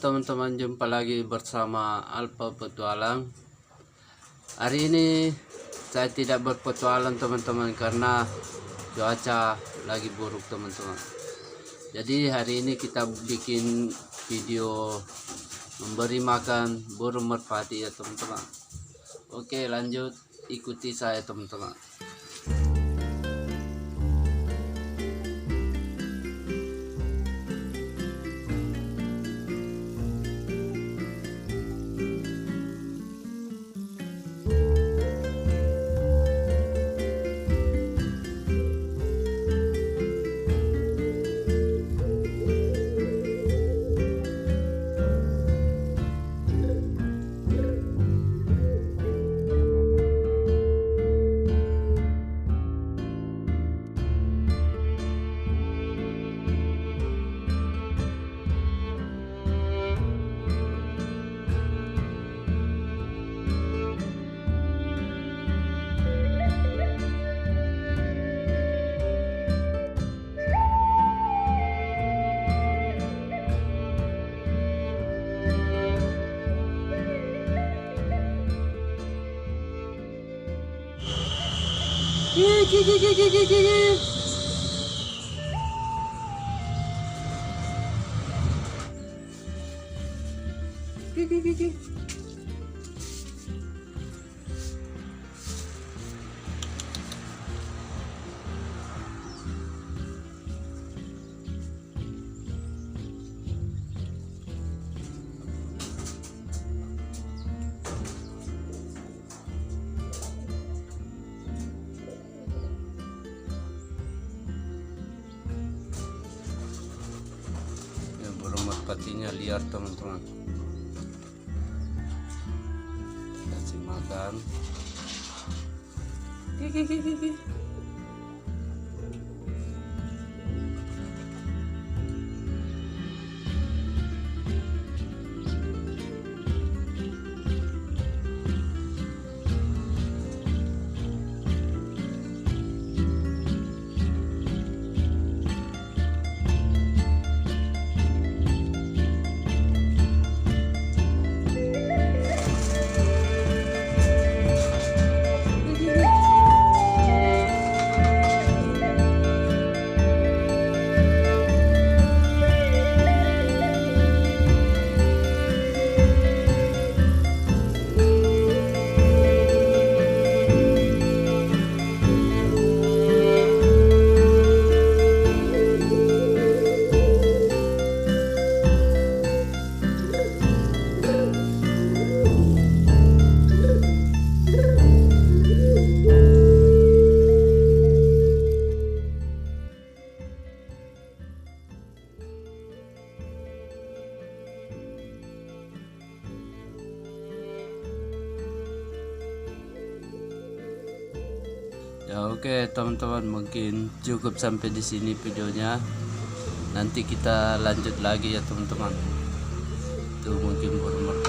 teman-teman, jumpa lagi bersama Alfa Petualang. Hari ini saya tidak berpetualang teman-teman karena cuaca lagi buruk teman-teman. Jadi hari ini kita bikin video memberi makan burung merpati ya teman-teman. Oke, lanjut ikuti saya teman-teman. Burung merpatinya liar teman-teman, kasih makan. Ya oke teman-teman, mungkin cukup sampai di sini videonya. Nanti kita lanjut lagi ya teman-teman. Itu mungkin burung merpati.